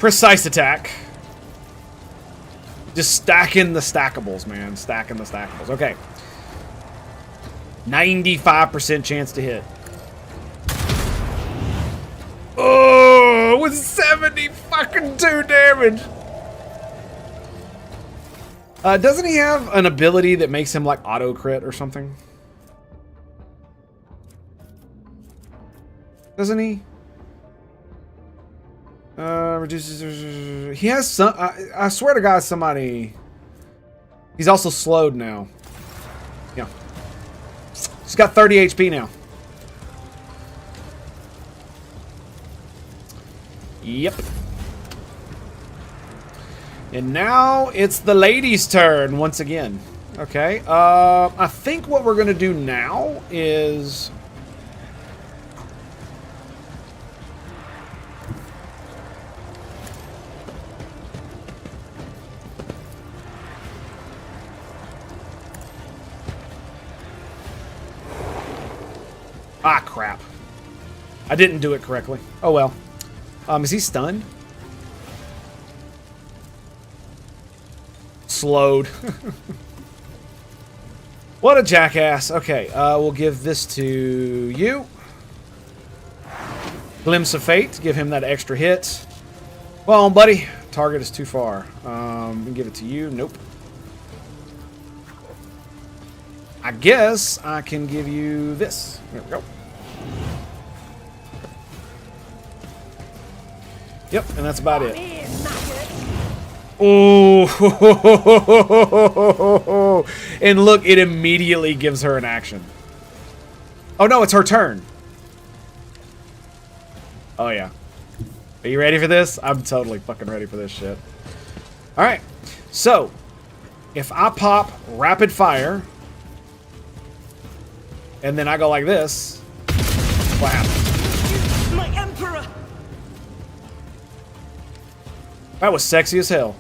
Precise attack. Just stacking the stackables, man. Stacking the stackables. Okay. 95% chance to hit. Oh, with 70 fucking 2 damage. Doesn't he have an ability that makes him like auto crit or something? Doesn't he? Reduces. He has some. I swear to God, somebody. He's also slowed now. Yeah. He's got 30 HP now. Yep. And now it's the lady's turn once again. Okay. I think what we're gonna do now is. Ah, crap. I didn't do it correctly. Oh, well. Is he stunned? Slowed. What a jackass. Okay, we'll give this to you. Glimpse of Fate. Give him that extra hit. Well, buddy. Target is too far. We can give it to you. Nope. I guess I can give you this. There we go. Yep, and that's about it. Oh, and look, it immediately gives her an action. Oh no, it's her turn. Oh yeah. Are you ready for this? I'm totally fucking ready for this shit. Alright, so if I pop rapid fire and then I go like this, what happens? My emperor. That was sexy as hell.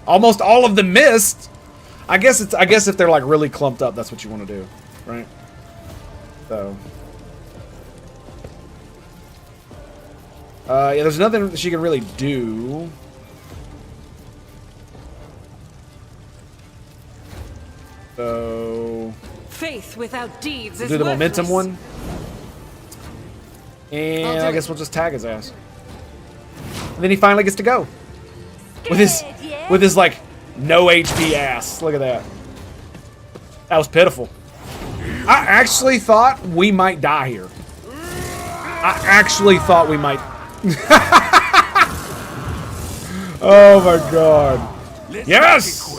Almost all of them missed. I guess if they're like really clumped up, that's what you want to do, right? So, yeah, there's nothing that she can really do. So, faith without deeds is do the worthless. momentum one, and I guess we'll just tag his ass. And then he finally gets to go with his like no HP ass. Look at that. That was pitiful. I actually thought we might die here. I actually thought we might. Oh my god. Yes!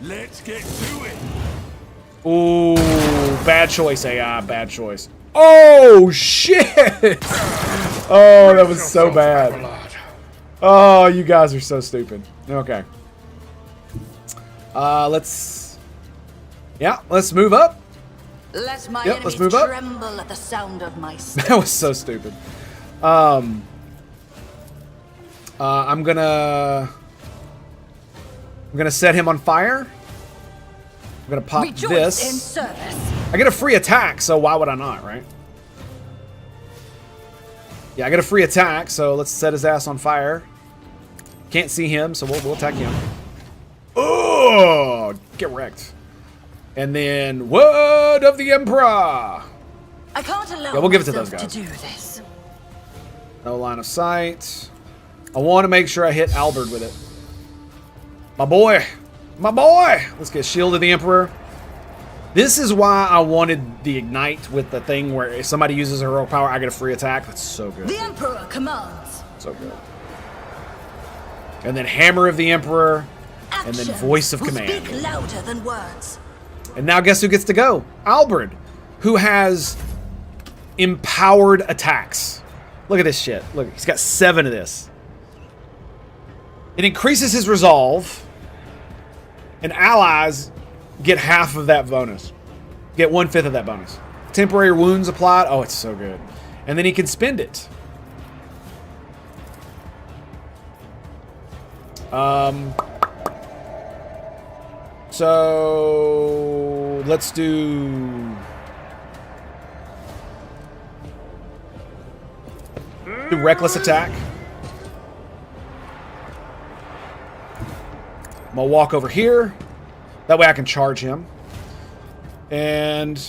Let's get to it. Ooh, bad choice, AI. Bad choice. Oh shit! Oh, that was so bad. Oh, you guys are so stupid. Okay. Let's move up. Let my Yep, let's move up. tremble at the sound of my steps. That was so stupid. I'm gonna set him on fire. I'm gonna pop Rejoice this. in service. I get a free attack, so why would I not, right? Yeah, I get a free attack, so let's set his ass on fire. Can't see him, so we'll attack him. Oh, get wrecked. And then, word of the Emperor. I can't allow Yeah, we'll give it to those myself guys. to do this. No line of sight. I want to make sure I hit Albert with it. My boy. My boy. Let's get Shield of the Emperor. This is why I wanted the Ignite with the thing where if somebody uses heroic power, I get a free attack. That's so good. The Emperor commands. So good. And then Hammer of the Emperor. And then Actions Voice of will Command. Speak louder than words. And now guess who gets to go? Albert, who has empowered attacks. Look at this shit. Look, he's got 7 of this. It increases his resolve, and allies get half of that bonus. Get 1/5 of that bonus. Temporary wounds applied. Oh, it's so good. And then he can spend it. So let's do Do reckless attack. I'm gonna walk over here. That way I can charge him. And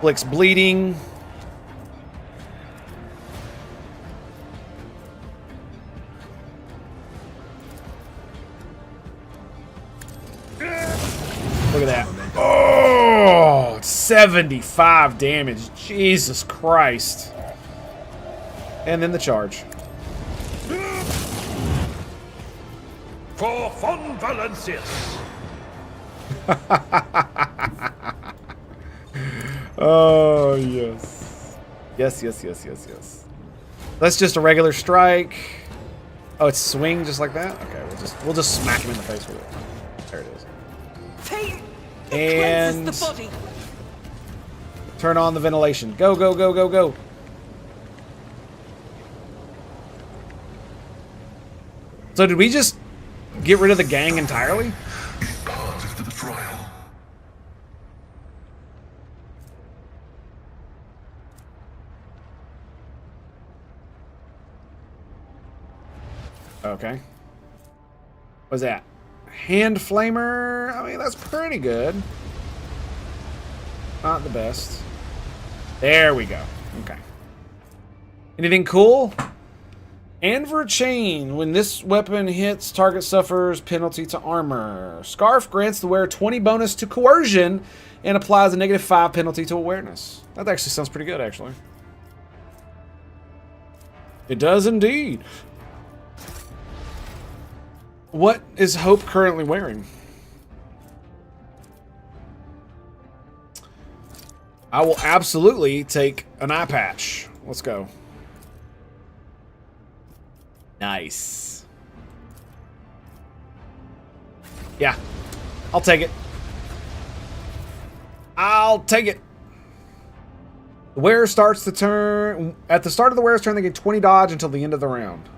Blick's bleeding. Look at that. Oh, 75 damage. Jesus Christ. And then the charge. For fun Valencius. Oh, yes. Yes. That's just a regular strike. Oh, it's swing just like that? Okay, we'll just smack him in the face with it. There it is. And the body. turn on the ventilation. Go. So did we just get rid of the gang entirely? Part of the trial. Okay. What's that? Hand flamer. I mean, that's pretty good. Not the best. There we go. Okay. Anything cool? Anvor chain. When this weapon hits, target suffers penalty to armor. Scarf grants the wearer 20 bonus to coercion and applies a -5 penalty to awareness. That actually sounds pretty good, actually. It does indeed. What is Hope currently wearing? I will absolutely take an eye patch. Let's go. Nice. Yeah, I'll take it. I'll take it. The wearer starts the turn. At the start of the wearer's turn, they get 20 dodge until the end of the round.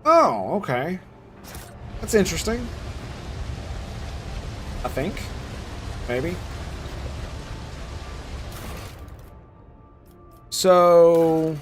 Oh, okay. That's interesting. I think. Maybe. So...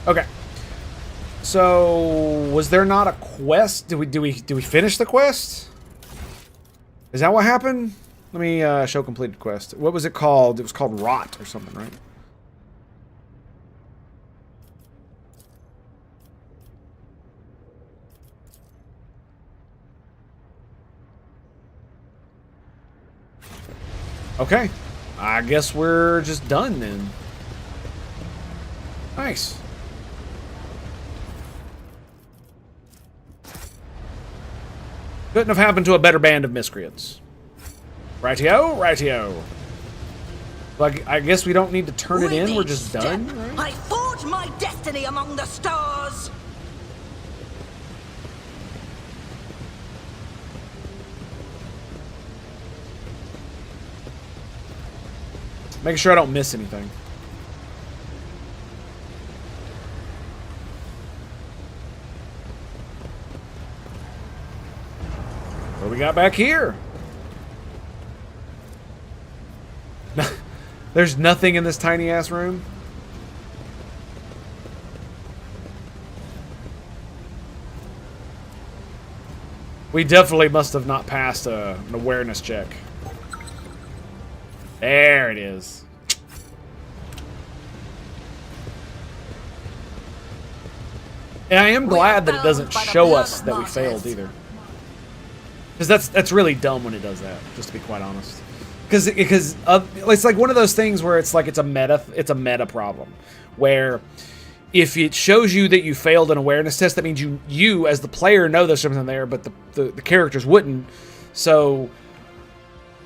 Okay. So, was there not a quest? Did we finish the quest? Is that what happened? Let me show completed quest. What was it called? It was called Rot or something, right? Okay. I guess we're just done then. Nice. Couldn't have happened to a better band of miscreants. Rightio, rightio. Like, I guess we don't need to turn it in. We're just done, right? I forge my destiny among the stars. Making sure I don't miss anything. What do we got back here? There's nothing in this tiny ass room. We definitely must have not passed an awareness check. There it is. And I am glad that it doesn't show us that we failed either. Because that's really dumb when it does that, just to be quite honest. Because it's like one of those things where it's like it's a meta problem, where if it shows you that you failed an awareness test, that means you as the player know there's something there, but the characters wouldn't. So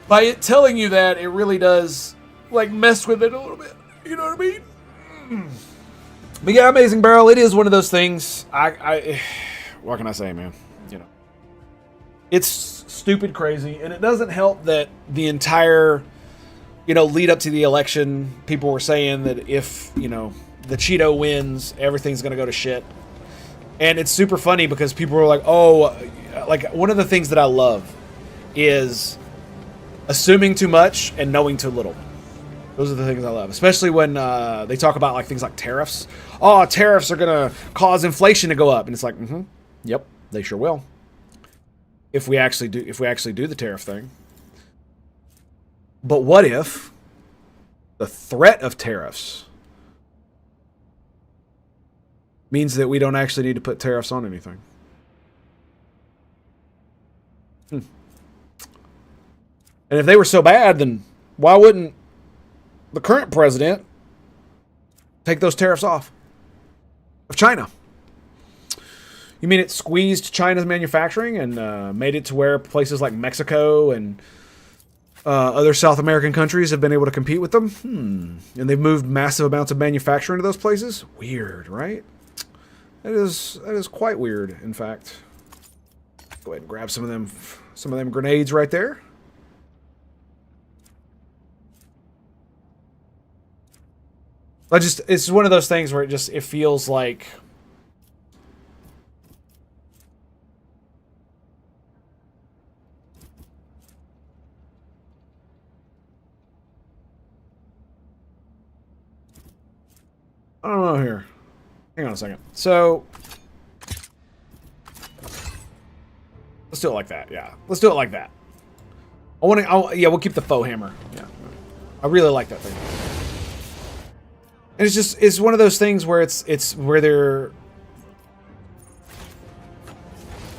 by it telling you that, it really does like mess with it a little bit. You know what I mean? But yeah, Amazing Barrel, it is one of those things. I what can I say, man? You know, it's stupid crazy, and it doesn't help that the entire, you know, lead up to the election, people were saying that if, you know, the Cheeto wins, everything's gonna go to shit. And it's super funny because people were like, oh, like one of the things that I love is assuming too much and knowing too little. Those are the things I love, especially when they talk about like things like tariffs. Oh, tariffs are gonna cause inflation to go up, and it's like, yep, they sure will. If we actually do the tariff thing. But what if the threat of tariffs means that we don't actually need to put tariffs on anything? And if they were so bad, then why wouldn't the current president take those tariffs off of China? You mean it squeezed China's manufacturing and made it to where places like Mexico and other South American countries have been able to compete with them? And they've moved massive amounts of manufacturing to those places? Weird, right? That is quite weird, in fact. Go ahead and grab some of them grenades right there. It's one of those things where it feels like I don't know here. Hang on a second. So let's do it like that. Yeah, let's do it like that. Yeah, we'll keep the faux hammer. Yeah, I really like that thing. And it's one of those things where it's where they're.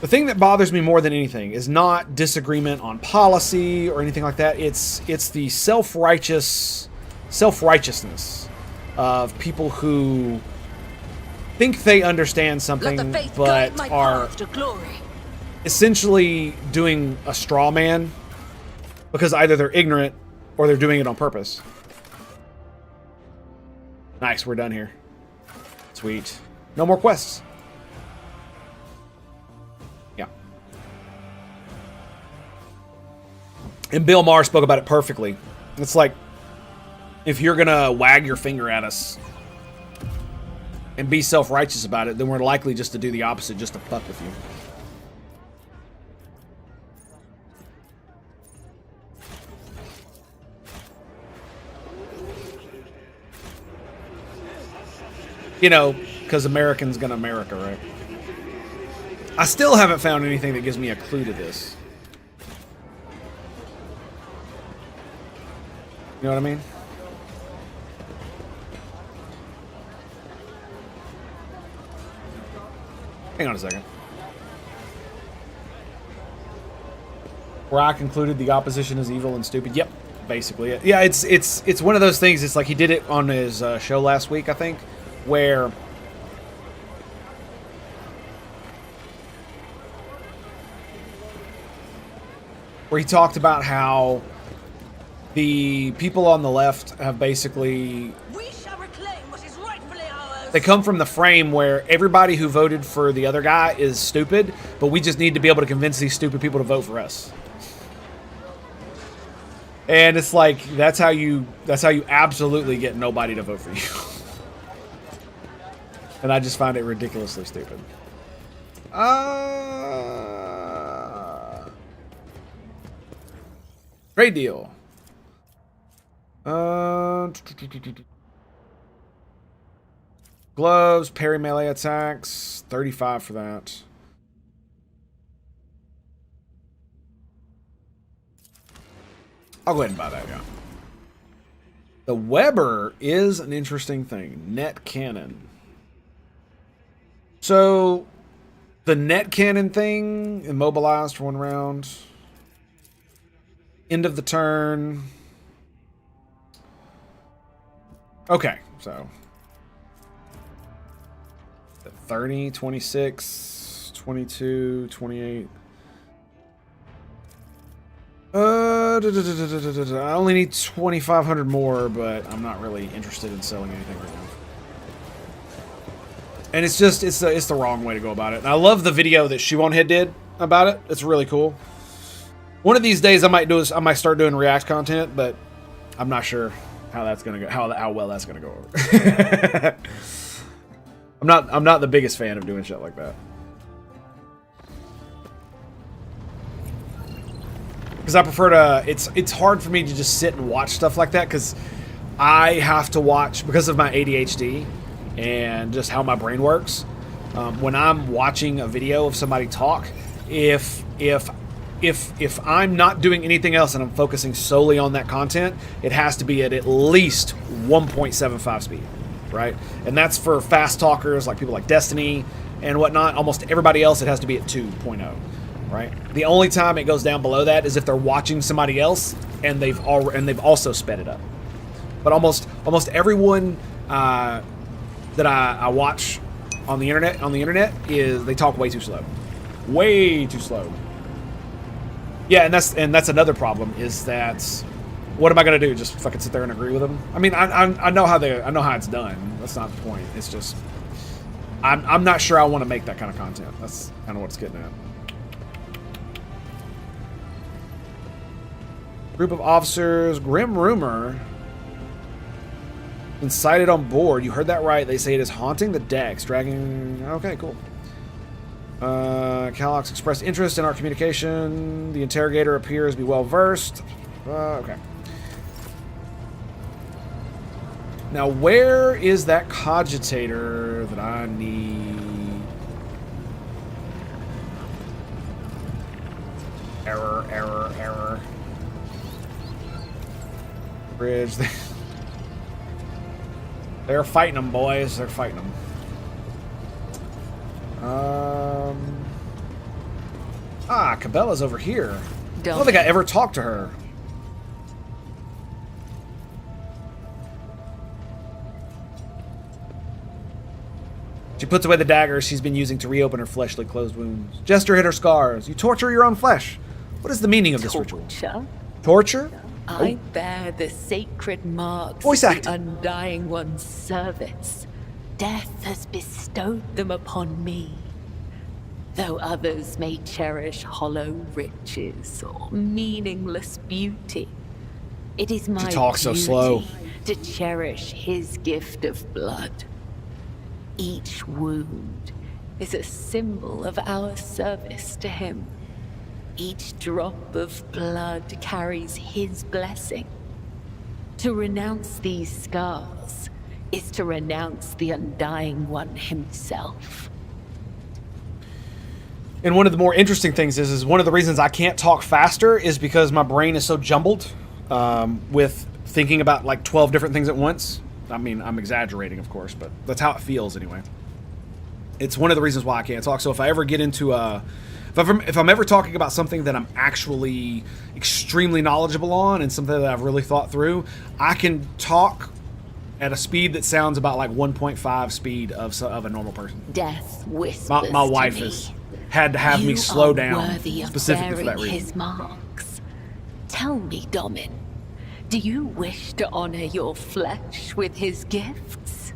The thing that bothers me more than anything is not disagreement on policy or anything like that. It's the self-righteousness of people who think they understand something but are essentially doing a straw man because either they're ignorant or they're doing it on purpose. Nice, we're done here. Sweet. No more quests. Yeah. And Bill Maher spoke about it perfectly. It's like, if you're gonna wag your finger at us and be self-righteous about it, then we're likely just to do the opposite, just to fuck with you. You know, because American's gonna America, right? I still haven't found anything that gives me a clue to this. You know what I mean? Hang on a second. Where I concluded the opposition is evil and stupid. Yep, basically. Yeah, it's one of those things. It's like he did it on his show last week, I think, where he talked about how the people on the left have basically they come from the frame where everybody who voted for the other guy is stupid, but we just need to be able to convince these stupid people to vote for us. And it's like that's how you absolutely get nobody to vote for you. And I just find it ridiculously stupid. Trade deal. Gloves, parry melee attacks, 35 for that. I'll go ahead and buy that, yeah. The Weber is an interesting thing. Net cannon. So, the net cannon thing, immobilized for 1 round. End of the turn. Okay, so. 30, 26, 22, 28. I only need 2,500 more, but I'm not really interested in selling anything right now. And it's just, it's the wrong way to go about it. And I love the video that Shoehornhead did about it. It's really cool. One of these days I might start doing React content, but I'm not sure how that's gonna go, how well that's gonna go over. I'm not the biggest fan of doing shit like that. Because I prefer to, it's hard for me to just sit and watch stuff like that, because I have to watch, because of my ADHD and just how my brain works. When I'm watching a video of somebody talk, if I'm not doing anything else and I'm focusing solely on that content, it has to be at least 1.75 speed, right? And that's for fast talkers like people like Destiny and whatnot. Almost everybody else, it has to be at 2.0. Right. The only time it goes down below that is if they're watching somebody else and they've also sped it up. But almost everyone that I watch on the internet is they talk way too slow, way too slow. Yeah, and that's another problem is that what am I gonna do? Just fucking sit there and agree with them? I mean, I know how it's done. That's not the point. It's just I'm not sure I want to make that kind of content. That's kind of what it's getting at. Group of officers, grim rumor, been sighted on board. You heard that right. They say it is haunting the decks, dragging. Okay, cool. Calox expressed interest in our communication. The interrogator appears to be well versed. Okay. Now, where is that cogitator that I need? Error. Bridge. They're fighting them, boys. They're fighting them. Cabela's over here. I don't think I ever talked to her. She puts away the dagger she's been using to reopen her fleshly closed wounds. Jester hit her scars. You torture your own flesh. What is the meaning of this ritual? Torture? I bear the sacred marks Voice of act. the Undying One's service. Death has bestowed them upon me. Though others may cherish hollow riches or meaningless beauty, it is my talks so duty slow. to cherish his gift of blood. Each wound is a symbol of our service to him. Each drop of blood carries his blessing. To renounce these scars is to renounce the Undying One himself. And one of the more interesting things is one of the reasons I can't talk faster is because my brain is so jumbled with thinking about like 12 different things at once. I mean, I'm exaggerating, of course, but that's how it feels anyway. It's one of the reasons why I can't talk. So if I ever get into if I'm ever talking about something that I'm actually extremely knowledgeable on and something that I've really thought through, I can talk at a speed that sounds about like 1.5 speed of a normal person. Death whispers My wife to me, has had to have me "You slow are down worthy of specifically for that bearing reason. his marks. Tell me, Domin, do you wish to honor your flesh with his gifts?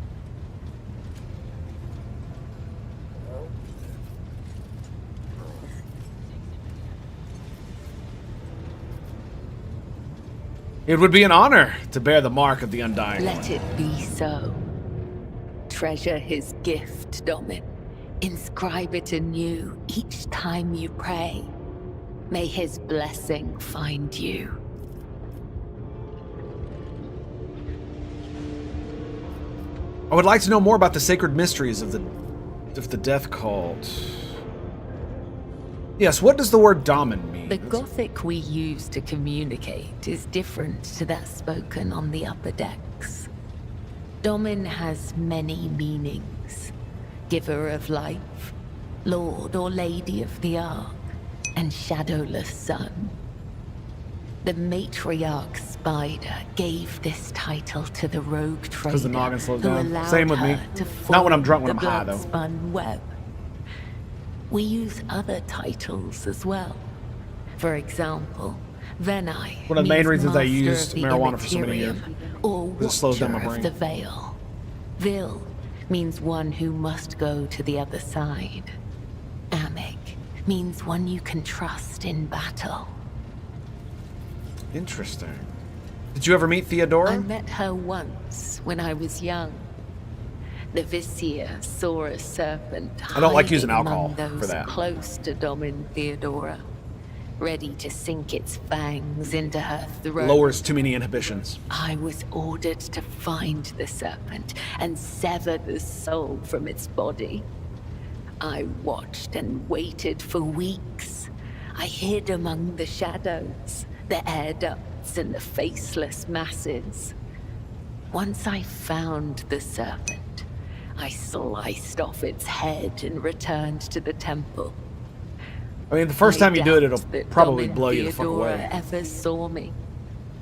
It would be an honor to bear the mark of the Undying Let One. it be so. Treasure his gift, Domin. Inscribe it anew each time you pray. May his blessing find you. I would like to know more about the sacred mysteries of the death cult. Yes, what does the word Damen mean? The Gothic we use to communicate is different to that spoken on the upper decks. Domin has many meanings. Giver of life, Lord or Lady of the Ark, and Shadowless Sun. The matriarch Spider gave this title to the rogue trader the noggin slows who down. allowed Same with me. her to Not when I'm form drunk, when the I'm high, though. blood-spun web. We use other titles as well. For example, Venai. One of the main means reasons I master used of the marijuana for so many years. Immaterium, or It slows down my watcher brain. of the veil. Vil means one who must go to the other side. Amic means one you can trust in battle. Interesting. Did you ever meet Theodora? I met her once when I was young. The Vizier saw a serpent I don't like using hiding alcohol among those for that. close to Domin Theodora, ready to sink its fangs into her throat. Lowers too many inhibitions. I was ordered to find the serpent and sever the soul from its body. I watched and waited for weeks. I hid among the shadows, the air ducts and the faceless masses. Once I found the serpent, I sliced off its head and returned to the temple. I mean, the first time you do it, it'll doubt that probably Domin blow you the fuck Theodora away. ever saw me.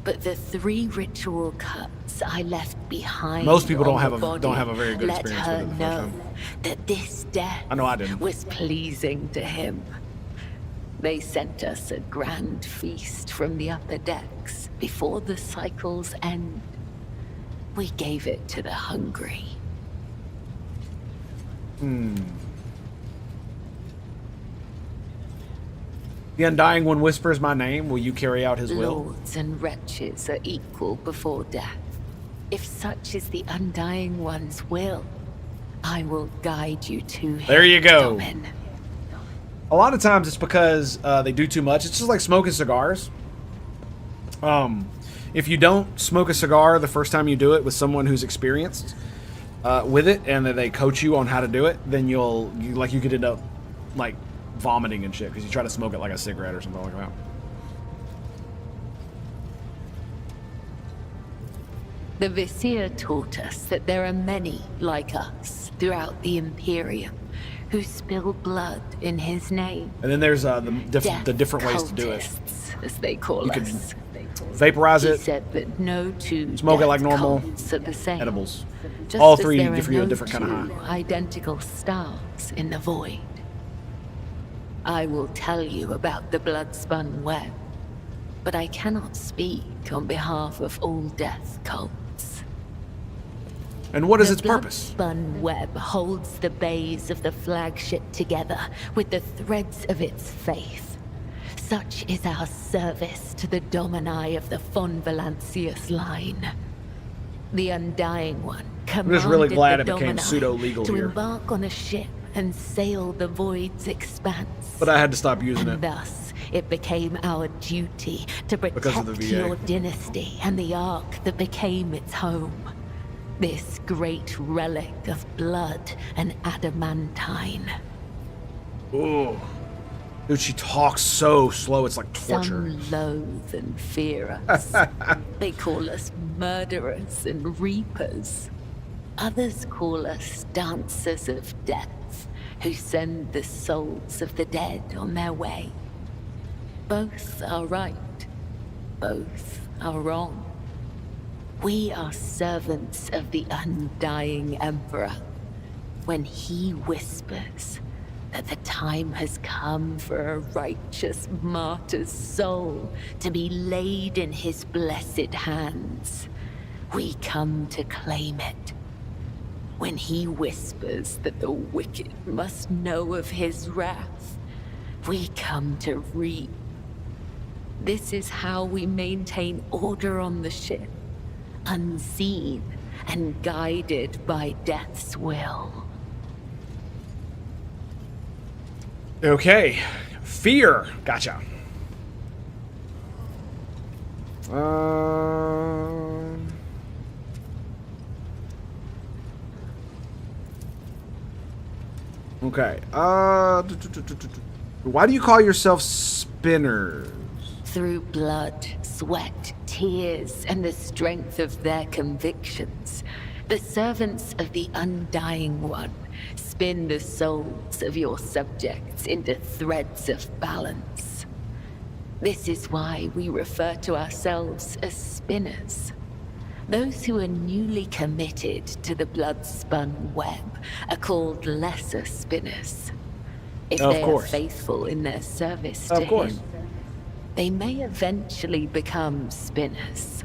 But the 3 ritual cuts I left behind. Most people don't on have the a- body don't have a very good let experience her with it the first know time. that this death I know I didn't. was pleasing to him. They sent us a grand feast from the upper decks before the cycle's end. We gave it to the hungry. The Undying One whispers my name. Will you carry out his will? Lords and wretches are equal before death. If such is the Undying One's will, I will guide you to him. There you go. Domin. A lot of times it's because they do too much. It's just like smoking cigars. If you don't smoke a cigar the first time you do it with someone who's experienced with it, and then they coach you on how to do it, then you could end up like vomiting and shit because you try to smoke it like a cigarette or something like that. The Vizier taught us that there are many like us throughout the Imperium who spill blood in his name. And then there's the different ways to do it. Cultists, as they call You can us. vaporize He it, said that no two smoke it like death normal, cults are the same. edibles. Just All as three there give are you a no different kind of two high. identical stars in the void. I will tell you about the blood-spun web, but I cannot speak on behalf of all death cults. And what is The its purpose? blood-spun web holds the bays of the flagship together with the threads of its faith. Such is our service to the Domini of the von Valancius line. The Undying One commanded just really glad the it became Domini pseudo-legal to here. embark on a ship and sail the void's expanse. But I had to stop using And it. thus, it became our duty to Because of protect the VA. your dynasty and the ark that became its home. This great relic of blood and adamantine. Ooh. Dude, she talks so slow, it's like torture. Some loathe and fear us. They call us murderers and reapers. Others call us dancers of death, who send the souls of the dead on their way. Both are right. Both are wrong. We are servants of the Undying Emperor. When he whispers that the time has come for a righteous martyr's soul to be laid in his blessed hands, we come to claim it. When he whispers that the wicked must know of his wrath, we come to reap. This is how we maintain order on the ship, unseen and guided by death's will. Okay. Fear. Gotcha. Okay. Why do you call yourself spinners? Through blood, sweat, tears, and the strength of their convictions, the servants of the Undying One spin the souls of your subjects into threads of balance. This is why we refer to ourselves as spinners. Those who are newly committed to the blood-spun web are called lesser spinners. If they are faithful in their service to him, they may eventually become spinners.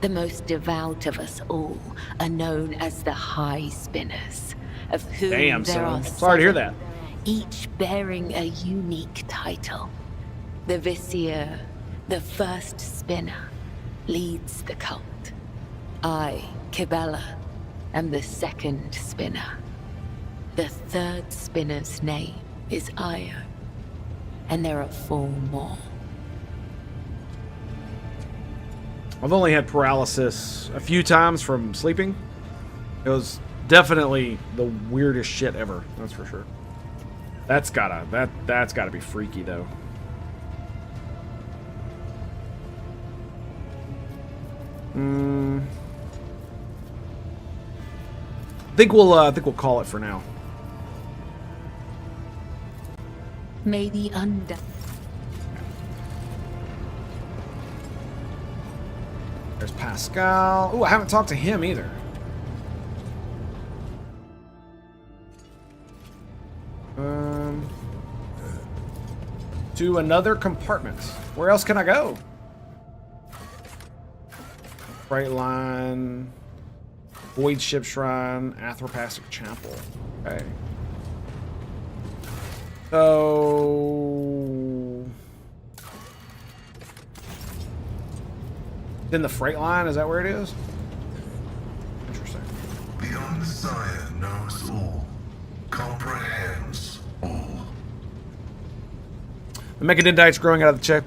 The most devout of us all are known as the High Spinners, of whom there are sorry to hear that. Each bearing a unique title. The Vizier, the first spinner, leads the cult. I, Kibella, am the second spinner. The third spinner's name is Io, and there are 4 more. I've only had paralysis a few times from sleeping. It was definitely the weirdest shit ever, that's for sure. That's gotta be freaky though. I think we'll call it for now. May the undead. There's Pascal. Ooh, I haven't talked to him either. To another compartment. Where else can I go? Freight line, Void Ship Shrine, Athropastic Chapel. Okay. So, in the freight line, is that where it is? Interesting. The Messiah knows all, comprehends all. The Mechadendite's growing out of the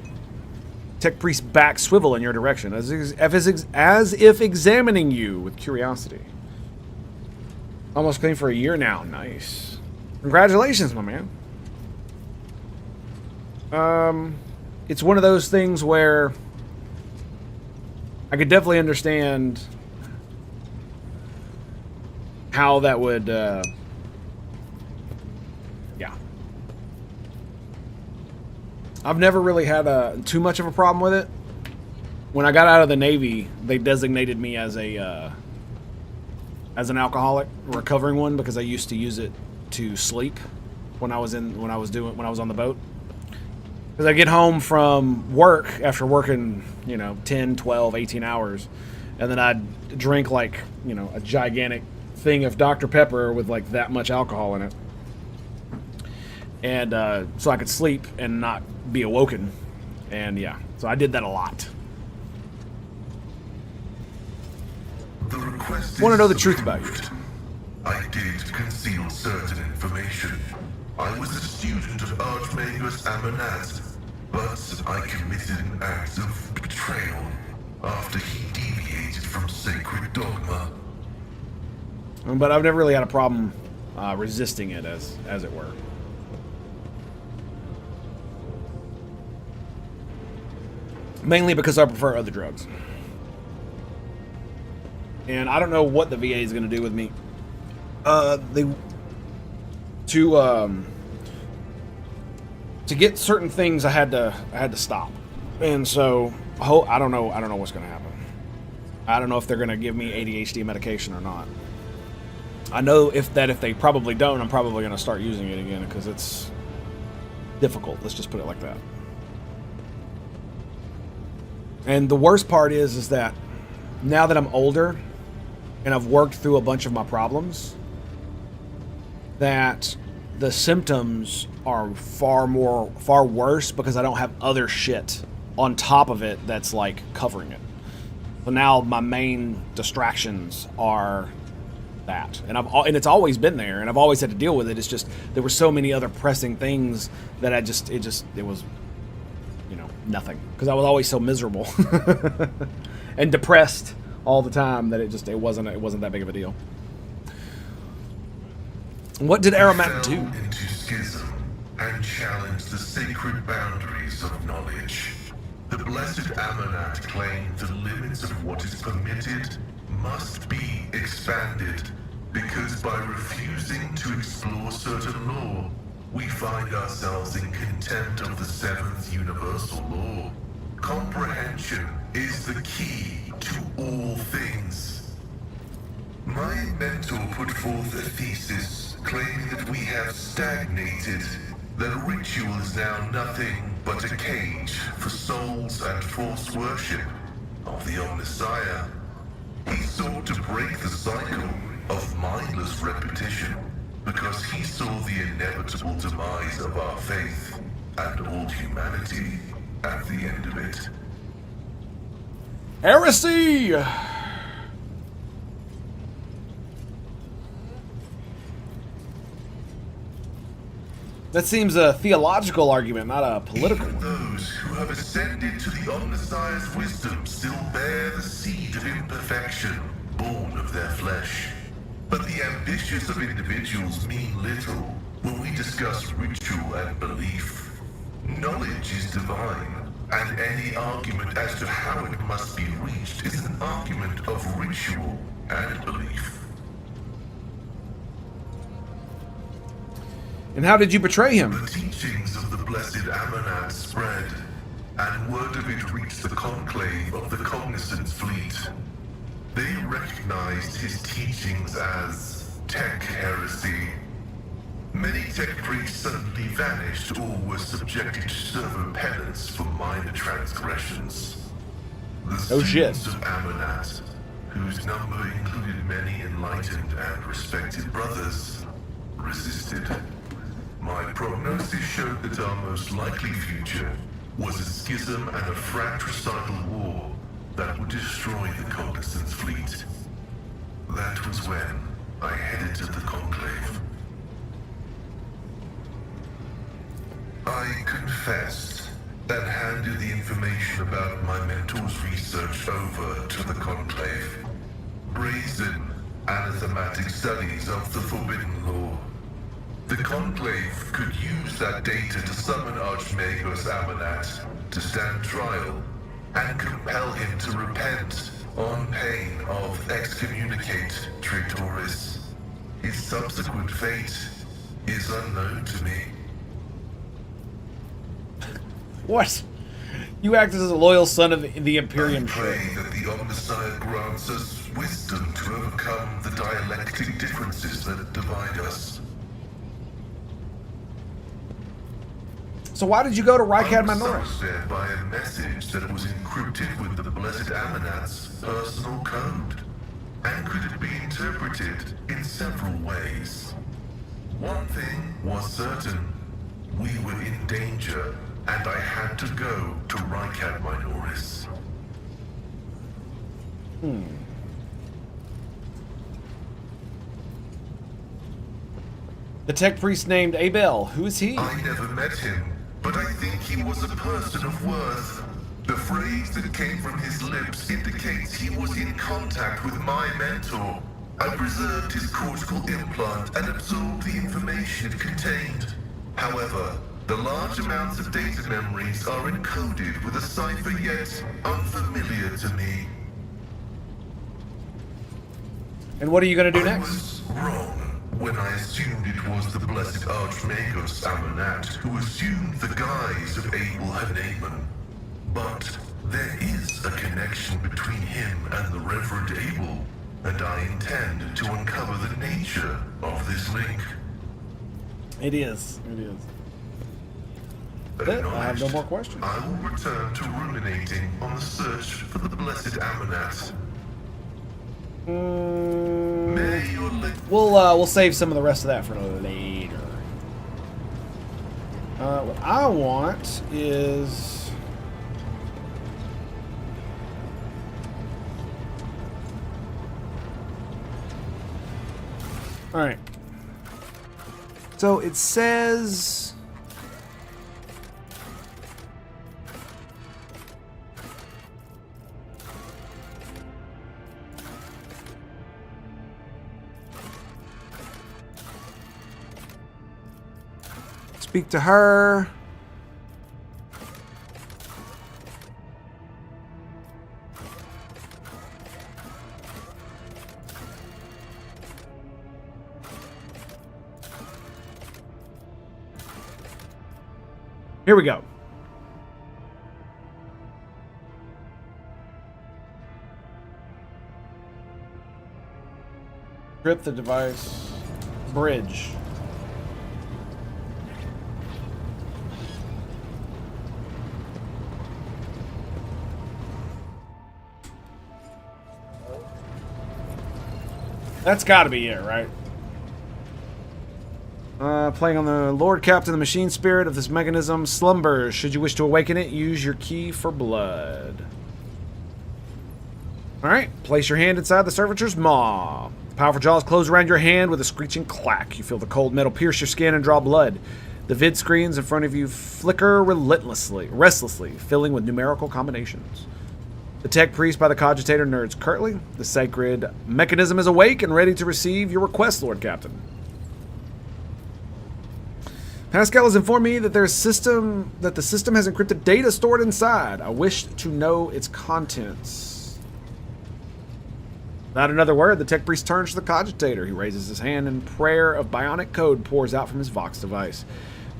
Tech Priest's back swivel in your direction, as if examining you with curiosity. Almost clean for a year now. Nice. Congratulations, my man. It's one of those things where I could definitely understand how that would, yeah. I've never really had too much of a problem with it. When I got out of the Navy, they designated me as an alcoholic, a recovering one, because I used to use it to sleep when I was on the boat. Because I get home from work after working, 10, 12, 18 hours, and then I'd drink like, a gigantic thing of Dr. Pepper with like that much alcohol in it. And so I could sleep and not be awoken. And yeah, so I did that a lot. Want to know the truth about you. I did conceal certain information. I was a student of Archmagus Amanat, but I committed an act of betrayal after he deviated from sacred dogma. But I've never really had a problem resisting it, as it were. Mainly because I prefer other drugs. And I don't know what the VA is going to do with me. To get certain things, I had to stop, and so I don't know what's going to happen. I don't know if they're going to give me ADHD medication or not. I know if they probably don't, I'm probably going to start using it again because it's difficult. Let's just put it like that. And the worst part is that now that I'm older and I've worked through a bunch of my problems, that the symptoms are far worse because I don't have other shit on top of it that's like covering it. So now my main distractions are that, and it's always been there, and I've always had to deal with it. It's just there were so many other pressing things that it was nothing, because I was always so miserable and depressed all the time that it wasn't that big of a deal. What did Aramat do? Into schism and challenged the sacred boundaries of knowledge. The blessed Amanat claimed the limits of what is permitted must be expanded, because by refusing to explore certain law, we find ourselves in contempt of the seventh universal law. Comprehension is the key to all things. My mentor put forth a thesis claiming that we have stagnated, that ritual is now nothing but a cage for souls and forced worship of the Omnissiah. He sought to break the cycle of mindless repetition because he saw the inevitable demise of our faith and all humanity at the end of it. Heresy! That seems a theological argument, not a political Even one. those who have ascended to the Omnissiah's wisdom still bear the seed of imperfection, born of their flesh. But the ambitions of individuals mean little when we discuss ritual and belief. Knowledge is divine, and any argument as to how it must be reached is an argument of ritual and belief. And how did you betray him? The teachings of the blessed Amonad spread, and word of it reached the conclave of the Cognizance fleet. They recognized his teachings as tech heresy. Many tech priests suddenly vanished or were subjected to server penance for minor transgressions. The Oh shit. students of Amonad, whose number included many enlightened and respected brothers, resisted. My prognosis showed that our most likely future was a schism and a fratricidal war that would destroy the Cognizance fleet. That was when I headed to the Conclave. I confessed and handed the information about my mentor's research over to the Conclave. Brazen, anathematic studies of the Forbidden Law. The Conclave could use that data to summon Archmagos Amonat to stand trial and compel him to repent on pain of excommunicate Traitoris. His subsequent fate is unknown to me. What? You act as a loyal son of the Imperium I pray ship. that the Omnissiah grants us wisdom to overcome the dialectic differences that divide us. So why did you go to Rykad I was Minoris? summoned by a message that was encrypted with the Blessed Amonat's personal code, and could be interpreted in several ways. One thing was certain: we were in danger, and I had to go to Rykad Minoris. The tech priest named Abel. Who is he? I never met him, but I think he was a person of worth. The phrase that came from his lips indicates he was in contact with my mentor. I preserved his cortical implant and absorbed the information it contained. However, the large amounts of data memories are encoded with a cipher yet unfamiliar to me. And what are you going to do I next? was wrong when I assumed it was the blessed Archmagos Amonat who assumed the guise of Abel Haneman. But there is a connection between him and the Reverend Abel, and I intend to uncover the nature of this link. It is. It is. I have no more questions. I will return to ruminating on the search for the blessed Amonat. May your We'll save some of the rest of that for later. What I want is all right. So it says speak to her. Here we go. Grip the device. Bridge. That's got to be it, right? Playing on the Lord Captain, the machine spirit of this mechanism slumbers. Should you wish to awaken it, use your key for blood. Alright, place your hand inside the servitor's maw. Powerful jaws close around your hand with a screeching clack. You feel the cold metal pierce your skin and draw blood. The vid screens in front of you flicker restlessly, filling with numerical combinations. The tech priest by the cogitator nerds curtly. The sacred mechanism is awake and ready to receive your request, Lord Captain. Pascal has informed me that the system has encrypted data stored inside. I wish to know its contents. Without another word, the tech priest turns to the cogitator. He raises his hand and prayer of bionic code pours out from his Vox device.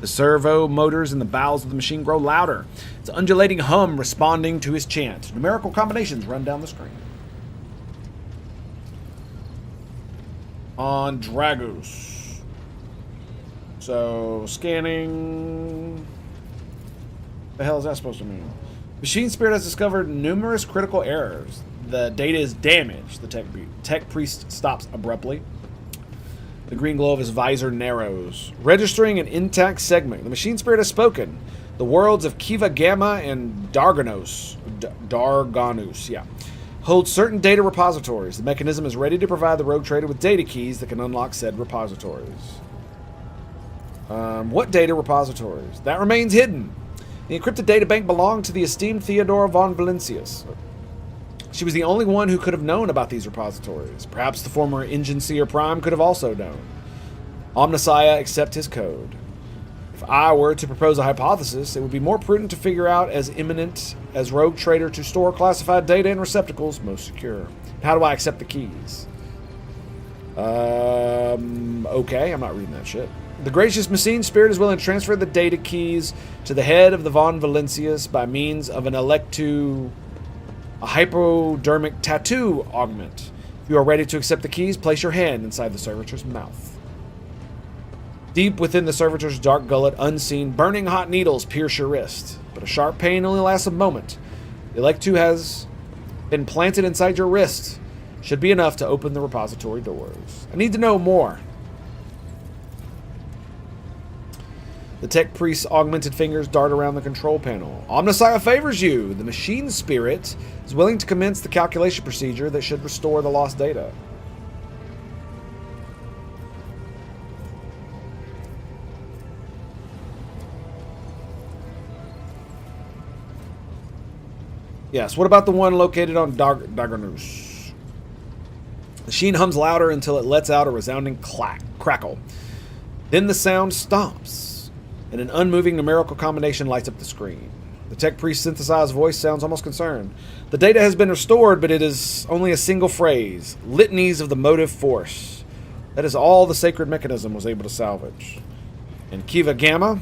The servo motors in the bowels of the machine grow louder. Its undulating hum responding to his chant. Numerical combinations run down the screen. On Dragos. So, scanning... What the hell is that supposed to mean? Machine Spirit has discovered numerous critical errors. The data is damaged. The tech priest stops abruptly. The green glow of his visor narrows. Registering an intact segment. The machine spirit has spoken. The worlds of Kiva Gamma and Darganos. Hold certain data repositories. The mechanism is ready to provide the rogue trader with data keys that can unlock said repositories. What data repositories? That remains hidden. The encrypted data bank belonged to the esteemed Theodora von Valencius. She was the only one who could have known about these repositories. Perhaps the former Engine Seer Prime could have also known. Omnissiah accept his code. If I were to propose a hypothesis, it would be more prudent to figure out as imminent as rogue trader to store classified data in receptacles most secure. How do I accept the keys? Okay, I'm not reading that shit. The gracious machine spirit is willing to transfer the data keys to the head of the Von Valencius by means of a hypodermic tattoo augment. If you are ready to accept the keys, place your hand inside the servitor's mouth. Deep within the servitor's dark gullet, unseen, burning hot needles pierce your wrist. But a sharp pain only lasts a moment. The Electu has been planted inside your wrist. Should be enough to open the repository doors. I need to know more. The tech priest's augmented fingers dart around the control panel. Omnissiah favors you. The machine spirit is willing to commence the calculation procedure that should restore the lost data. Yes, what about the one located on Darganus? The machine hums louder until it lets out a resounding crackle. Then the sound stops, and an unmoving numerical combination lights up the screen. The tech priest's synthesized voice sounds almost concerned. The data has been restored, but it is only a single phrase. Litanies of the motive force. That is all the sacred mechanism was able to salvage. And Kiva Gamma?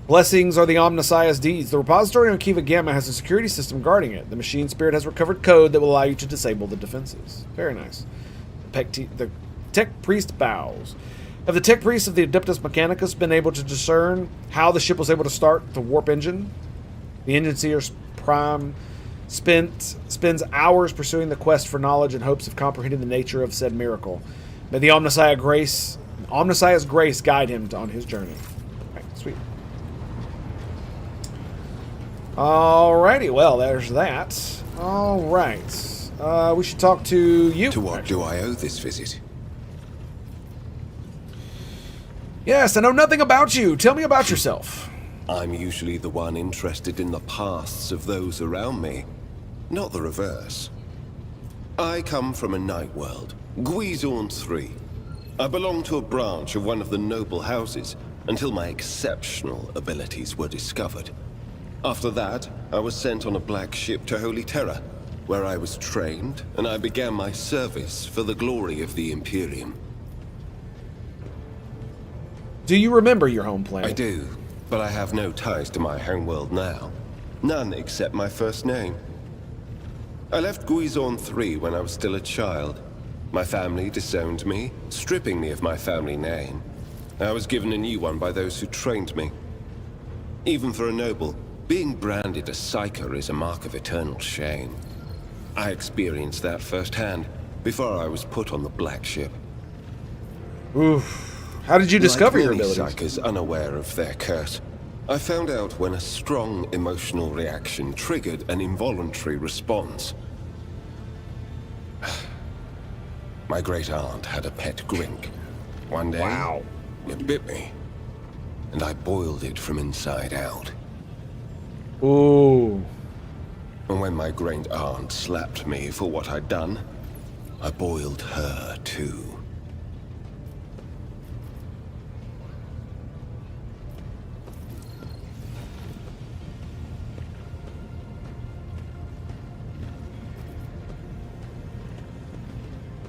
Blessings are the Omnissiah's deeds. The repository on Kiva Gamma has a security system guarding it. The machine spirit has recovered code that will allow you to disable the defenses. Very nice. The tech priest bows. Have the tech priests of the Adeptus Mechanicus been able to discern how the ship was able to start the warp engine? The Engine Seer's Prime spends hours pursuing the quest for knowledge in hopes of comprehending the nature of said miracle. May the Omnissiah's grace guide him on his journey. Right, sweet. Alrighty, well, there's that. Alright. We should talk to you. To what do I owe this visit? Yes, I know nothing about you. Tell me about yourself. I'm usually the one interested in the pasts of those around me, not the reverse. I come from a night world, Guizorn 3. I belong to a branch of one of the noble houses until my exceptional abilities were discovered. After that, I was sent on a black ship to Holy Terra, where I was trained, and I began my service for the glory of the Imperium. Do you remember your home planet? I do, but I have no ties to my homeworld now. None except my first name. I left Guizorn 3 when I was still a child. My family disowned me, stripping me of my family name. I was given a new one by those who trained me. Even for a noble, being branded a psyker is a mark of eternal shame. I experienced that firsthand before I was put on the Black Ship. Oof. How did you discover your abilities? Like many psykers unaware of their curse, I found out when a strong emotional reaction triggered an involuntary response. My great aunt had a pet grink. One day, Wow. it bit me, and I boiled it from inside out. Ooh. And when my great aunt slapped me for what I'd done, I boiled her too.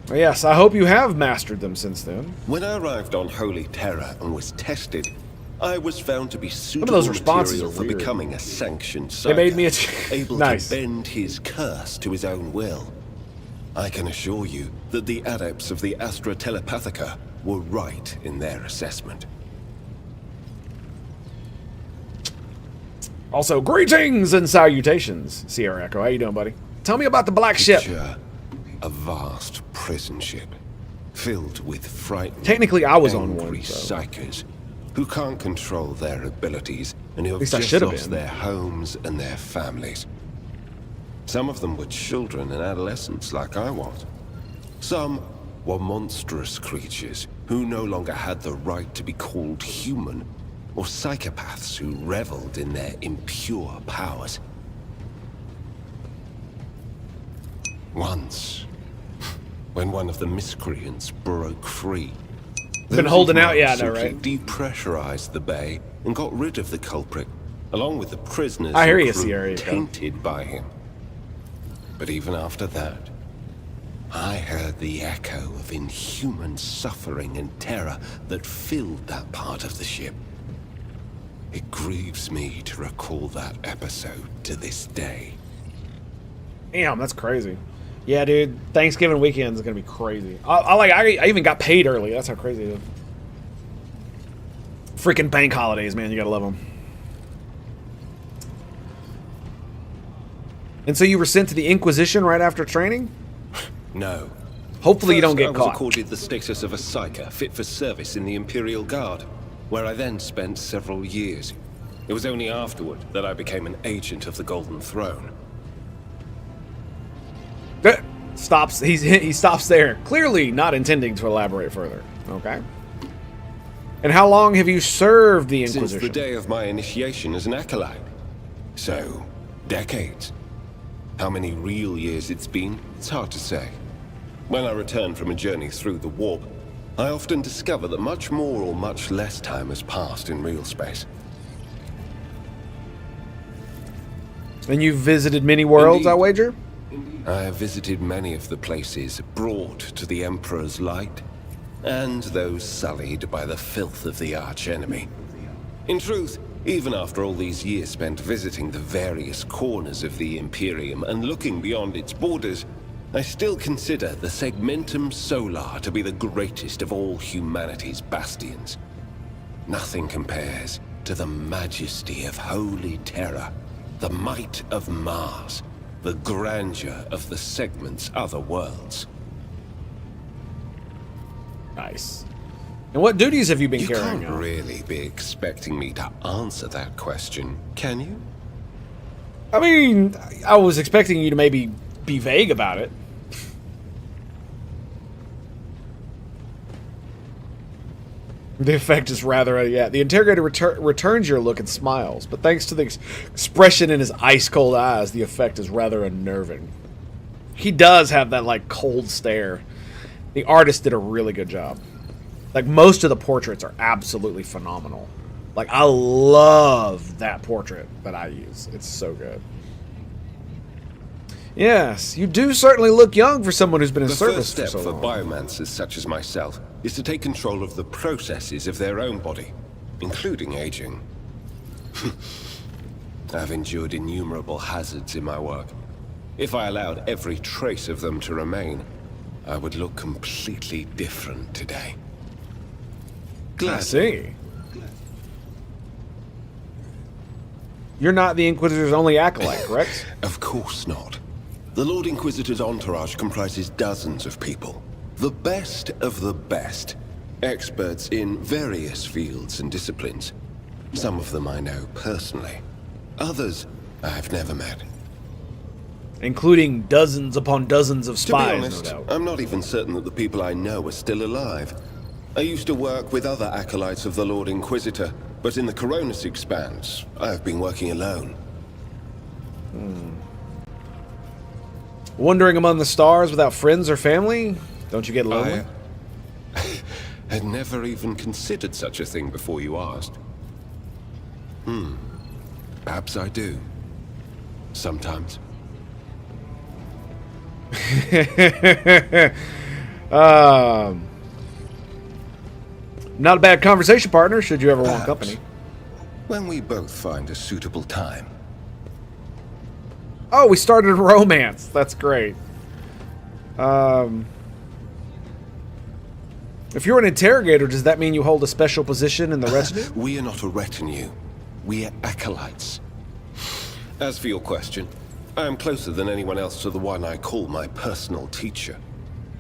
Yes, I hope you have mastered them since then. When I arrived on Holy Terror and was tested, I was found to be Some of suitable those responses material are for weird. becoming a sanctioned psyker. They made me able nice. to bend his curse to his own will. I can assure you that the adepts of the Astra Telepathica were right in their assessment. Also, greetings and salutations, Sierra Echo. How you doing, buddy? Tell me about the Black Ship. Picture a vast prison ship filled with frightened, Technically, I was on angry one, so. psykers who can't control their abilities and who have least I just should have lost been. their homes and their families. Some of them were children and adolescents like I was. Some were monstrous creatures who no longer had the right to be called human, or psychopaths who reveled in their impure powers. Once, when one of the miscreants broke free, Been those holding out, involved yeah, I know, simply right? depressurized the bay and got rid of the culprit, along with the prisoners I hear and you, crew Sierra Echo. tainted by him. But even after that, I heard the echo of inhuman suffering and terror that filled that part of the ship. It grieves me to recall that episode to this day. Damn, that's crazy. Yeah, dude. Thanksgiving weekend is gonna be crazy. I even got paid early. That's how crazy it is. Freaking bank holidays, man. You gotta love them. And so you were sent to the Inquisition right after training? No. Hopefully you don't First, get I was caught. accorded the status of a psyker fit for service in the Imperial Guard, where I then spent several years. It was only afterward that I became an agent of the Golden Throne. Stops. He stops there, clearly not intending to elaborate further. Okay. And how long have you served the Inquisition? Since the day of my initiation as an acolyte. So, decades. How many real years it's been, it's hard to say. When I return from a journey through the warp, I often discover that much more or much less time has passed in real space. And you've visited many worlds, Indeed. I wager? I have visited many of the places brought to the Emperor's light, and those sullied by the filth of the archenemy. In truth, even after all these years spent visiting the various corners of the Imperium and looking beyond its borders, I still consider the Segmentum Solar to be the greatest of all humanity's bastions. Nothing compares to the majesty of Holy Terror, the might of Mars, the grandeur of the Segment's other worlds. Nice. And what duties have you been You carrying can't out? really be expecting me to answer that question, can you? I mean, I was expecting you to maybe be vague about it. The effect is rather, yeah. The interrogator returns your look and smiles, but thanks to the expression in his ice-cold eyes, the effect is rather unnerving. He does have that, like, cold stare. The artist did a really good job. Like, most of the portraits are absolutely phenomenal. Like, I love that portrait that I use. It's so good. Yes, you do certainly look young for someone who's been in The service first for step so for long. biomancers such as myself is to take control of the processes of their own body, including aging. I've endured innumerable hazards in my work. If I allowed every trace of them to remain, I would look completely different today. I see. You're not the Inquisitor's only acolyte, correct? Of course not. The Lord Inquisitor's entourage comprises dozens of people. The best of the best. Experts in various fields and disciplines. Some of them I know personally. Others I've never met. Including dozens upon dozens of To be spies, honest, no doubt. I'm not even certain that the people I know are still alive. I used to work with other acolytes of the Lord Inquisitor, but in the Coronis Expanse, I've been working alone. Wandering among the stars without friends or family? Don't you get lonely? I had never even considered such a thing before you asked. Perhaps I do. Sometimes. Not a bad conversation partner, should you ever want Perhaps. company. When we both find a suitable time. Oh, we started a romance. That's great. If you're an interrogator, does that mean you hold a special position in the retinue? We are not a retinue. We are acolytes. As for your question, I am closer than anyone else to the one I call my personal teacher.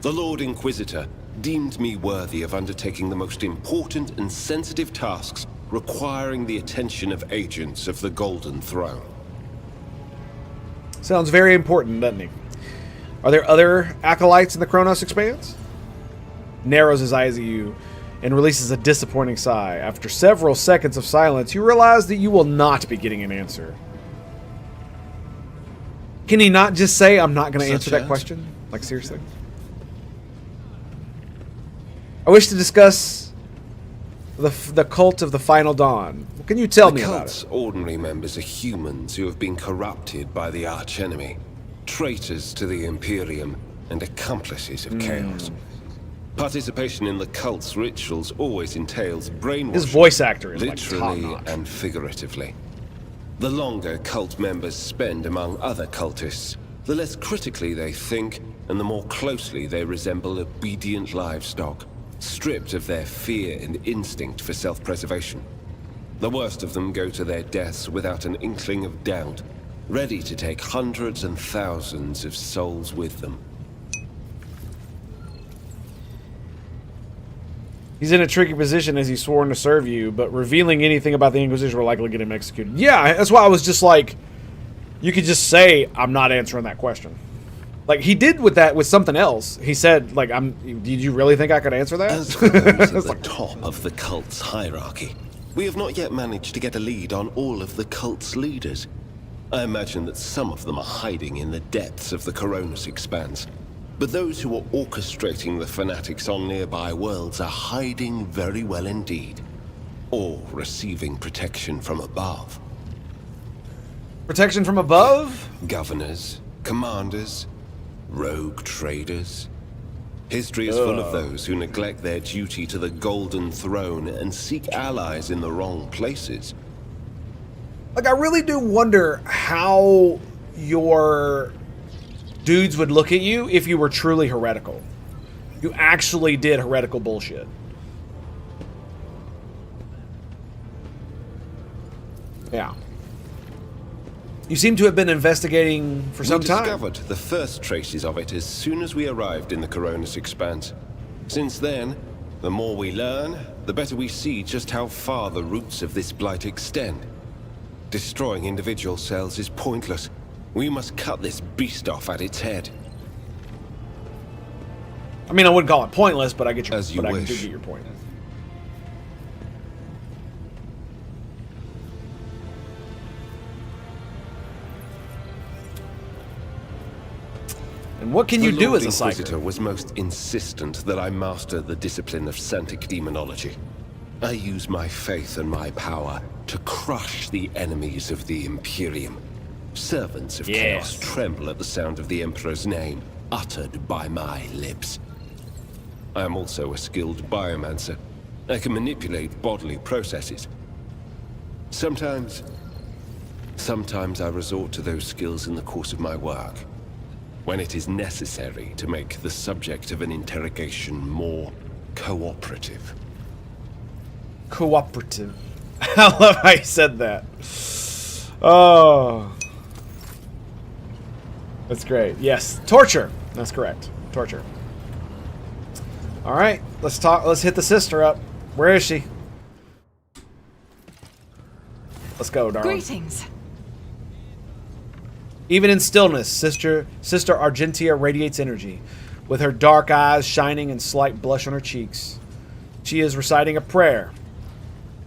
The Lord Inquisitor deemed me worthy of undertaking the most important and sensitive tasks requiring the attention of agents of the Golden Throne. Sounds very important, doesn't he? Are there other acolytes in the Kronos Expanse? Narrows his eyes at you and releases a disappointing sigh. After several seconds of silence, you realize that you will not be getting an answer. Can he not just say, I'm not going to answer that as? question? Like, seriously? I wish to discuss the cult of the Final Dawn. Can you tell me The about cult's it? ordinary members are humans who have been corrupted by the archenemy, traitors to the Imperium, and accomplices of chaos. Participation in the cult's rituals always entails brainwashing. His voice actor is like literally top-notch. and figuratively. The longer cult members spend among other cultists, the less critically they think, and the more closely they resemble obedient livestock, stripped of their fear and instinct for self-preservation. The worst of them go to their deaths without an inkling of doubt, ready to take hundreds and thousands of souls with them. He's in a tricky position as he's sworn to serve you, but revealing anything about the Inquisition will likely get him executed. Yeah, that's why I was just like, you could just say, I'm not answering that question. Like, he did with that with something else. He said, like, did you really think I could answer that? As for those at the top of the cult's hierarchy, we have not yet managed to get a lead on all of the cult's leaders. I imagine that some of them are hiding in the depths of the Coronis Expanse. But those who are orchestrating the fanatics on nearby worlds are hiding very well indeed. Or receiving protection from above. Protection from above? Governors, commanders, rogue traders. History is full of those who neglect their duty to the Golden Throne and seek allies in the wrong places. Like, I really do wonder how your dudes would look at you if you were truly heretical. You actually did heretical bullshit. Yeah. You seem to have been investigating for some We time. discovered the first traces of it as soon as we arrived in the Coronis Expanse. Since then, the more we learn, the better we see just how far the roots of this blight extend. Destroying individual cells is pointless. We must cut this beast off at its head. I mean, I wouldn't call it pointless, but I get your, As you but I do wish. get your point. And what can you do as a Inquisitor psyker? was most insistent that I master the discipline of Santic Demonology. I use my faith and my power to crush the enemies of the Imperium, Servants of Yes. chaos tremble at the sound of the Emperor's name, uttered by my lips. I am also a skilled biomancer. I can manipulate bodily processes. Sometimes I resort to those skills in the course of my work, when it is necessary to make the subject of an interrogation more cooperative. Cooperative. I love how you said that. Oh. That's great. Yes. Torture. That's correct. Torture. All right. Let's talk. Let's hit the sister up. Where is she? Let's go, darling. Greetings. Even in stillness, Sister Argentia radiates energy, with her dark eyes shining and slight blush on her cheeks. She is reciting a prayer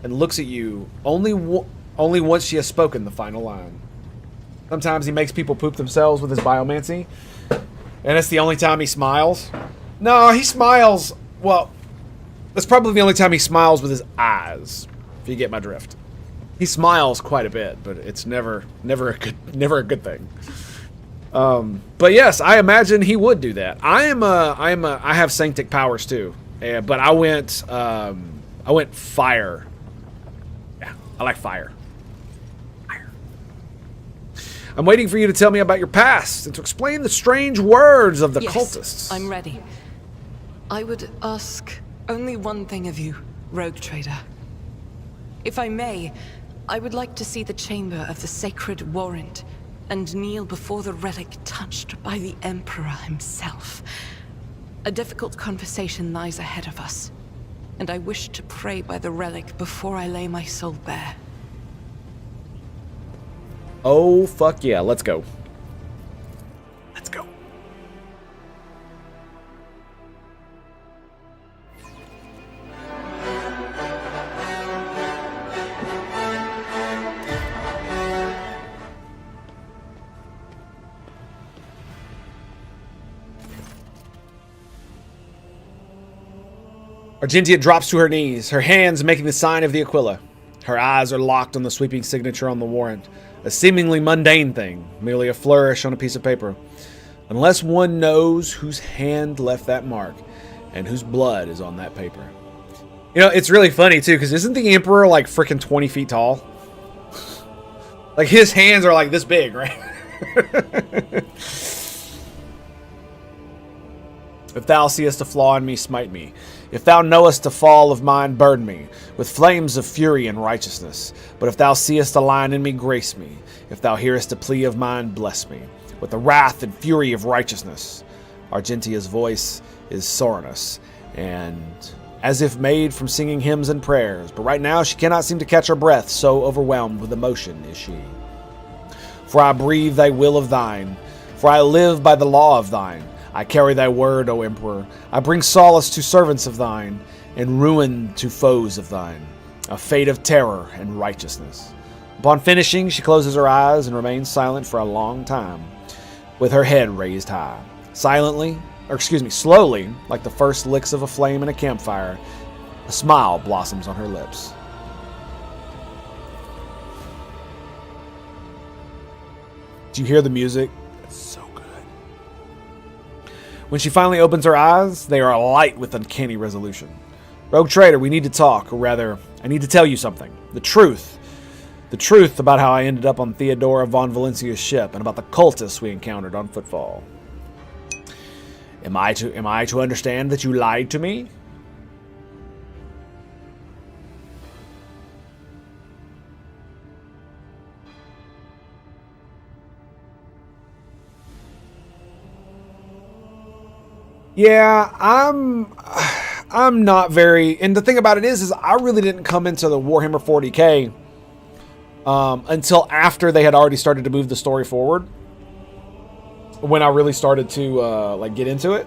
and looks at you only once she has spoken the final line. Sometimes he makes people poop themselves with his biomancy, and it's the only time he smiles. No, he smiles. Well, that's probably the only time he smiles with his eyes, if you get my drift. He smiles quite a bit, but it's never a good thing. But yes, I imagine he would do that. I have sanctic powers too, but I went fire. Yeah, I like fire. I'm waiting for you to tell me about your past and to explain the strange words of the cultists. I'm ready. I would ask only one thing of you, Rogue Trader. If I may, I would like to see the chamber of the sacred warrant and kneel before the relic touched by the Emperor himself. A difficult conversation lies ahead of us, and I wish to pray by the relic before I lay my soul bare. Oh, fuck yeah. Let's go. Let's go. Argentia drops to her knees, her hands making the sign of the Aquila. Her eyes are locked on the sweeping signature on the warrant, a seemingly mundane thing, merely a flourish on a piece of paper. Unless one knows whose hand left that mark and whose blood is on that paper. You know, it's really funny too, because isn't the Emperor like freaking 20 feet tall? Like his hands are like this big, right? If thou seest a flaw in me, smite me. If thou knowest a fall of mine, burn me with flames of fury and righteousness. But if thou seest a line in me, grace me. If thou hearest a plea of mine, bless me with the wrath and fury of righteousness. Argentia's voice is sonorous and as if made from singing hymns and prayers, but right now she cannot seem to catch her breath, so overwhelmed with emotion is she. For I breathe thy will of thine, for I live by the law of thine. I carry thy word, O Emperor. I bring solace to servants of thine, and ruin to foes of thine, a fate of terror and righteousness. Upon finishing, she closes her eyes and remains silent for a long time, with her head raised high. Slowly, like the first licks of a flame in a campfire, a smile blossoms on her lips. Do you hear the music? It's so good. When she finally opens her eyes, they are alight with uncanny resolution. Rogue Trader, we need to talk, or rather, I need to tell you something. The truth. The truth about how I ended up on Theodora von Valencia's ship, and about the cultists we encountered on Footfall. Am I to understand that you lied to me? Yeah, I'm not very, and the thing about it is I really didn't come into the Warhammer 40K until after they had already started to move the story forward. When I really started to get into it.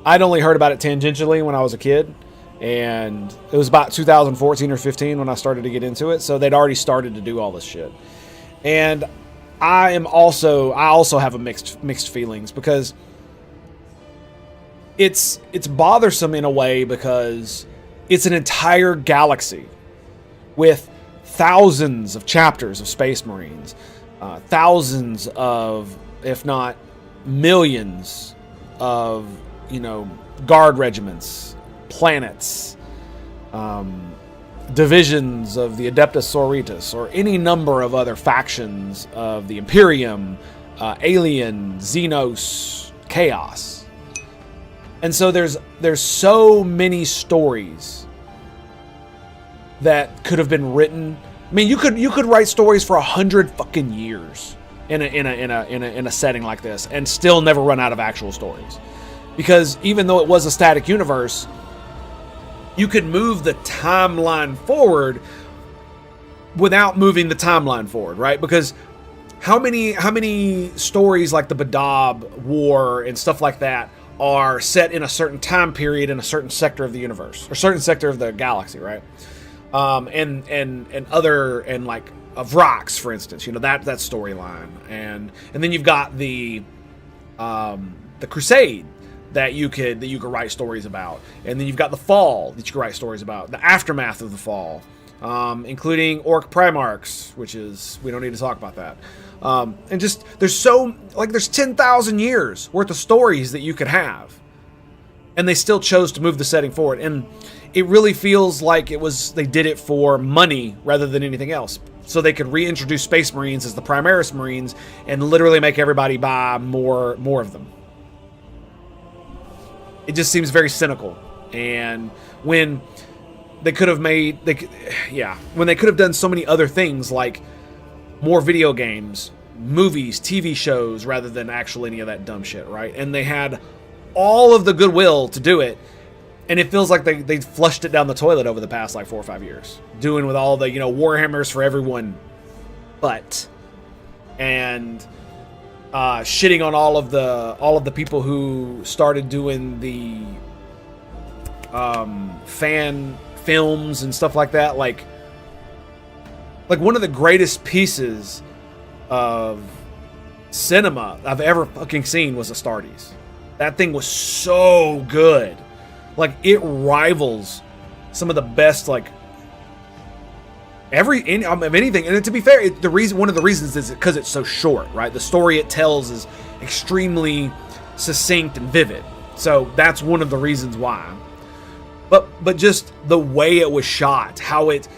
I'd only heard about it tangentially when I was a kid, and it was about 2014 or 15 when I started to get into it. So they'd already started to do all this shit, and I also have a mixed feelings, because it's bothersome in a way, because it's an entire galaxy with thousands of chapters of Space Marines, thousands of, if not millions of, guard regiments, planets, divisions of the Adeptus Sororitas, or any number of other factions of the Imperium, Alien, Xenos, Chaos. And so there's so many stories that could have been written. I mean, you could write stories for 100 fucking years in a setting like this and still never run out of actual stories. Because even though it was a static universe, you could move the timeline forward without moving the timeline forward, right? Because how many stories like the Badab War and stuff like that are set in a certain time period in a certain sector of the universe or certain sector of the galaxy, right? And like Vrox, for instance, that storyline, and then you've got the Crusade that you could write stories about, and then you've got the Fall that you could write stories about, the aftermath of the Fall, including Orc Primarchs, which is, we don't need to talk about that, and just there's 10,000 years worth of stories that you could have, and they still chose to move the setting forward. And it really feels like they did it for money rather than anything else. So they could reintroduce Space Marines as the Primaris Marines and literally make everybody buy more of them. It just seems very cynical. And when they could have when they could have done so many other things like more video games, movies, TV shows, rather than actually any of that dumb shit, right? And they had all of the goodwill to do it. And it feels like they flushed it down the toilet over the past 4 or 5 years, doing with all the Warhammers for everyone, and shitting on all of the people who started doing the fan films and stuff like that. Like one of the greatest pieces of cinema I've ever fucking seen was Astartes. That thing was so good. Like, it rivals some of the best, of anything. And to be fair, one of the reasons is because it's so short, right? The story it tells is extremely succinct and vivid. So that's one of the reasons why. But just the way it was shot, how it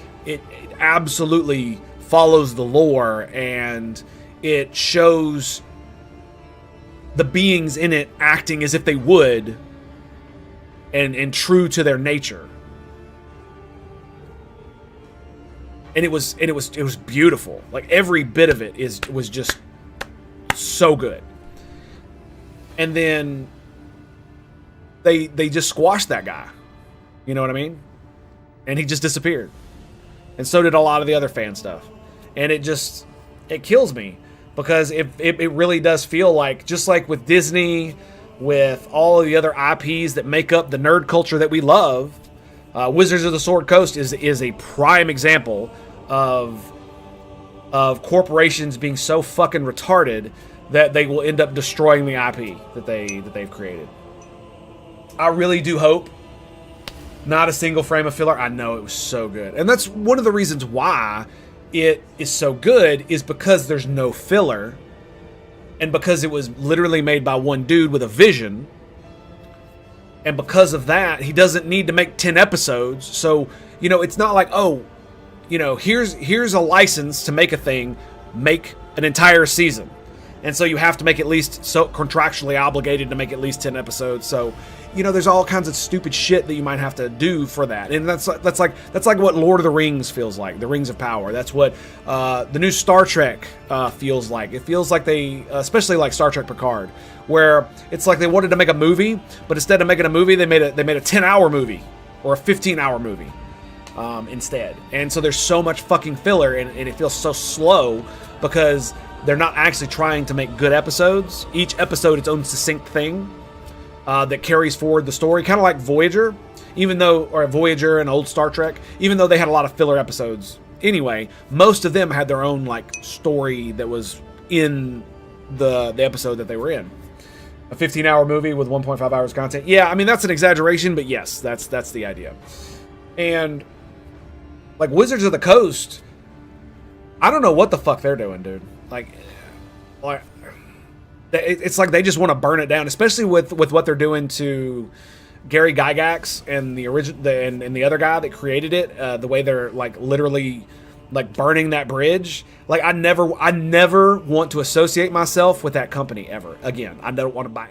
absolutely follows the lore, and it shows the beings in it acting as if they would, and true to their nature. And it was beautiful. Like, every bit of it was just so good. And then they just squashed that guy. You know what I mean? And he just disappeared. And so did a lot of the other fan stuff. And it kills me, because it really does feel like, just like with Disney, with all of the other IPs that make up the nerd culture that we love, Wizards of the Sword Coast is a prime example of corporations being so fucking retarded that they will end up destroying the IP that they've created. I really do hope not a single frame of filler. I know it was so good, and that's one of the reasons why it is so good, is because there's no filler. And because it was literally made by one dude with a vision. And because of that, he doesn't need to make 10 episodes. So, it's not like, here's a license to make a thing, make an entire season. And so you have to make at least, so contractually obligated to make at least 10 episodes. So, there's all kinds of stupid shit that you might have to do for that. And that's like what Lord of the Rings feels like, the Rings of Power. That's what the new Star Trek feels like. It feels like they, especially like Star Trek Picard, where it's like they wanted to make a movie, but instead of making a movie, they made a 10-hour movie or a 15-hour movie instead. And so there's so much fucking filler, and it feels so slow, because they're not actually trying to make good episodes. Each episode its own succinct thing that carries forward the story, kind of like Voyager, Voyager and old Star Trek, even though they had a lot of filler episodes. Anyway, most of them had their own story that was in the episode that they were in. A 15-hour movie with 1.5 hours content. Yeah, I mean, that's an exaggeration, but yes, that's the idea. And Wizards of the Coast, I don't know what the fuck they're doing, dude. Like it's like they just want to burn it down, especially with what they're doing to Gary Gygax and the original and the other guy that created it. The way they're like literally like burning that bridge. Like I never want to associate myself with that company ever again. I don't want to buy